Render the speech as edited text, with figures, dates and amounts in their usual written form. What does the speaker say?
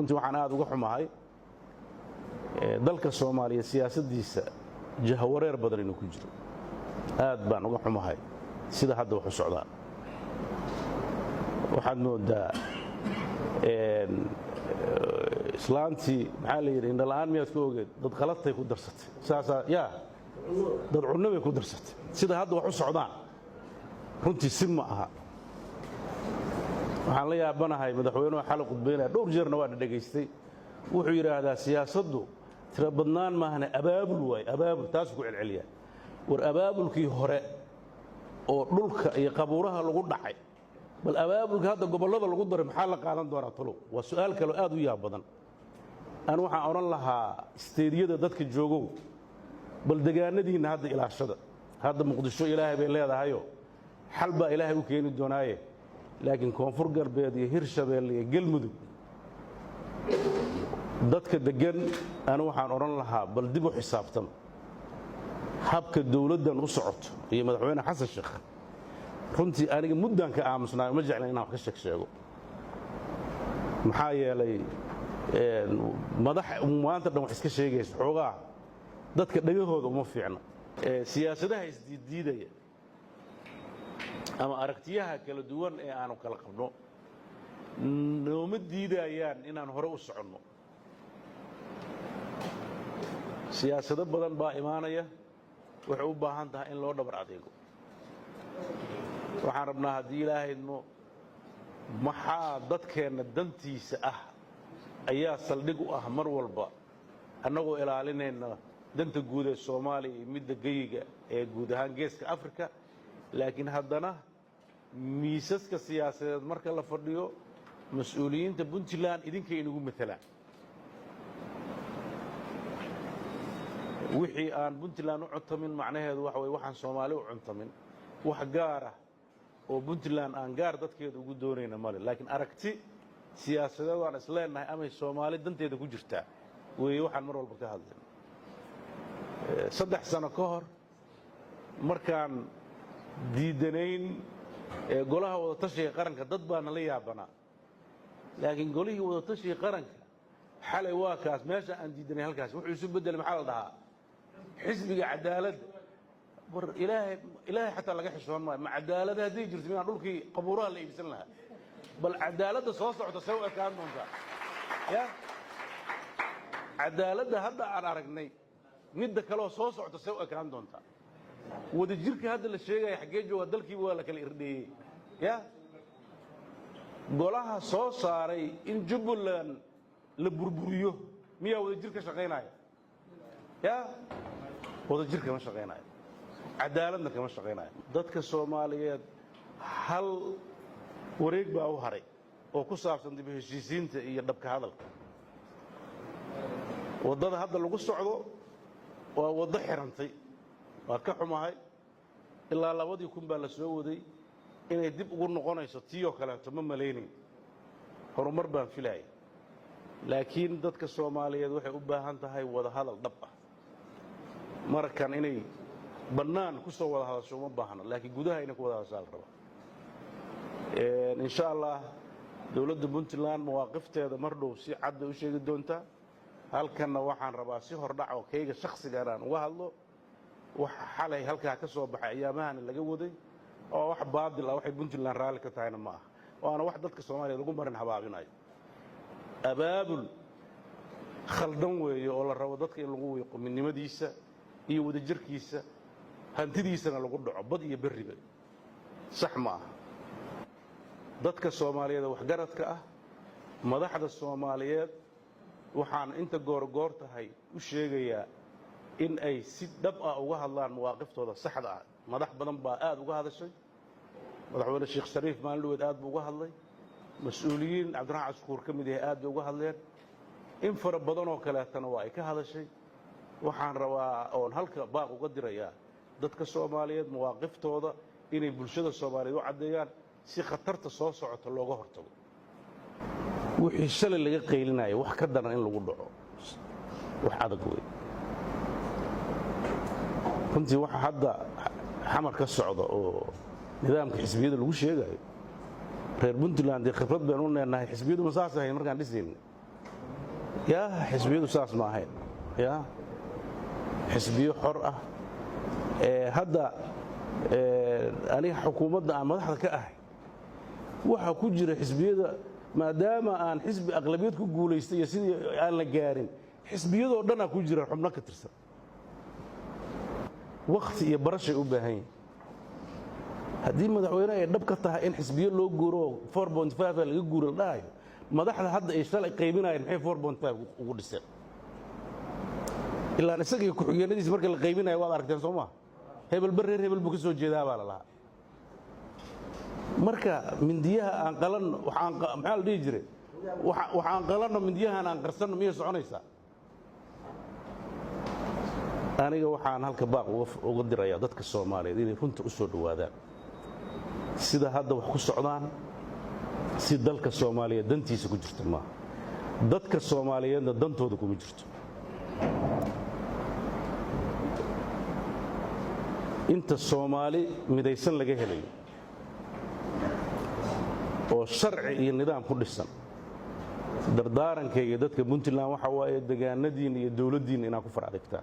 runtii waxaan aad uga xumahay dalka Soomaaliya siyaasaddiisa jahawareer badan inuu ku jiro aad baan uga xumahay sida hadda wax u socdaan waxaad moodaa islaantii maxaa la yidhi indhala'aan miyaad ku ogeed dad qalatay ku darsatay saasaa yaa dad cunno bay ku darsatay sida hadda wax u socdaan runtii si ma aha waxaan la yaabanahay madaxweynuhu xalay khudbaynaya dhowr jeerna waa dhageystay wuxuu yidhaahdaa siyaasaddu tira badnaan maahane abaabul waay abaabul taasuu ku celceliyaa war abaabulkii hore oo dhulka iyo qabuuraha lagu dhacay bal abaabulka hadda gobollada lagu daray maxaa la qaadan doonaa talow waa su'aal kale aad u yaab badan aan waxaan odhan lahaa isteediyada dadka joogow bal degaanadiinna hadda ilaashada hadda muqdisho ilaahay bay leedahayo xal baa ilaahay u keeni doonaaye laakiin koonfur galbeed iyo hirshabeelle iyo galmudug dadka degan anu waxaan odhan lahaa bal dib u xisaabtan habka dawladdan u socoto iyo madaxweyne xasan sheekh runtii aniga muddaan ka aamusnaa ma jeclan inaan wax ka sheego maxaa yeelay madax maanta dhan wax iska sheegaysa xoogaa dadka dhagahooda uma fiicno siyaasadaha isdiiddiidaya ama aragtiyaha kala duwan ee aanu kala qabno nooma diidayaan inaan hore u soconno siyaasado badan baa imaanaya waxay u baahan tahay in loo dhabar adeego waxaan rabnaa haddii ilaahayno maxaa dadkeenna dantiisa ah ayaa saldhig u ah mar walba annagoo ilaalinayna danta guud ee Soomaaliya iyo midda geyiga ee guud ahaan geeska Afrika laakiin haddana miisaska siyaasadeed marka la fadhiyo mas'uuliyiinta Puntland idinkay inagu matalaan wixii aan Puntland u cuntamin macnaheedu waxa way waxaan Soomaali u cuntamin wax gaar ah oo Puntland aan gaar dadkeeda ugu doonayna male laakiin aragti siyaasadeed aan isleenahay ama Soomaali danteeda ku jirtaa weeye waxaan mar walba ka hadlayno 3 sano ka hor markaan diidanayn golaha wada tashiga qaranka dad baa nala yaabanaa laakiin golihii wada tashiga qaranka xalay waa kaas meesha aan diidanay halkaas wuxuu isu bedelay maxaa la dhahaa xisbiga cadaaladda war ilaahay xataa laga xishoon maayo ma cadaaladda haddii jirto midaan dhulkii qabuuraha la iibsan lahaa bal cadaaladda soo socota see u ekaan doontaa ya cadaaladda hadda aan aragnay midda kaleoo soo socota see u ekaan doontaa wadajirka hadda la sheegaya xaggee jooga dalkiiba waa la kala irdheeyey ya golaha soo saaray in Jubbaland la burburiyo miyaa wadajir ka shaqaynaya ya wadajir kama shaqaynaya cadaaladna kama shaqaynaya dadka Soomaaliyeed hal wareeg baa u haray oo ku saabsan dib u heshiisiinta iyo dhabka hadalka wadada hadda lagu socdo waa wada xirantay waa ka xumahay ilaa 2000 baa la soo waday inay dib ugu noqonayso tiyo kale ma maleeynin horumar baan filaayay laakiin dadka Soomaaliyeed waxay u baahan tahay wada hadal dhab ah markan inay bannaan ku soo wada hadasho uma baahna laakiin gudaha inay ku wada hadashaan raba insha Allah dawladda Puntland mawaaqifteeda mar dhow si cad u sheegi doonta halkana waxaan rabaa si hordhac oo kayga shakhsiga aan uga hadlo wax xalay halka ka soo baxay ayaamahan laga waday oo wax baadil ah waxay Puntland raali ka tahayna ma aha waana wax dadka Soomaaliyeed lagu marin habaabinayo abaabul khaldan weeye oo la rabo dadka in lagu weeqo midnimadiisa iyo wadajirkiisa hantidiisana lagu dhaco bad iyo bariba sax ma aha dadka Soomaaliyeed wax garadka ah madaxda Soomaaliyeed waxaan inta goor tahay u sheegayaa in ay si dhab ah uga hadlaan mawaaqiftooda saxda ah madax badan baa aad uga hadashay madaxweyne Sheekh Shariif Maaliweed aad buu uga hadlay mas'uuliyiin Cabdiraxmaan Askuur ka mid yahay aad bay uga hadleen in fara badan oo kaleetana waa ay ka hadashay waxaan rabaa oon halka baaq uga dirayaa dadka Soomaaliyeed mawaaqiftooda inay bulshada Soomaaliyeed u cadeeyaan si khatarta soo socota looga hortago wixii shalay laga qeylinayo wax ka daran in lagu dhaco wax adag weey runtii waxa hadda xamar ka socda oo nidaamka xisbiyada lagu sheegayo reer Puntland khibrad baan u leenahay xisbiyadu ma saasahay markaan dhisayno yaa xisbiyadu saas ma ahayn yaa xisbiyo xor ah hadda aniga xukuumadda aan madaxda ka ahay waxa ku jira xisbiyada maadaama aan xisbi aqlabiyad ku guulaystay iyo sidii aan la gaarin xisbiyadoo dhanaa ku jira xubno ka tirsan wakhti iyo barashay u baahan yihin haddii madaxweyne ay dhab ka tahay in xisbiyo loo guuro 4.5 laga guuro la dhahayo madaxda hadda ay shalay qaybinayeen maxay 4.5 ugu dhiseen ilaa isagii ku-xigeenadiisa marka la qaybinayo waad aragteen soo maa hebel reer hebel buu ka soo jeedaa baa la lahaa marka mindiyaha aan qalanno maxaa la dhihi jiray waxaan qalanno mindiyahan aan qarsanno miyay soconaysaa aniga waxaan halka baaq uga dirayaa dadka Soomaaliyeed inay runta u soo dhawaadaan sida hadda wax ku socdaan si dalka Soomaaliyeed dantiisa ku jirto ma dadka Soomaaliyeedna dantooda kuma jirto inta Soomaali midaysan laga helayo oo sharci iyo nidaam ku dhisan dardaarankayga dadka Puntland waxa waaye deegaanadiin iyo dawladdiin inaa ku faracdigtaan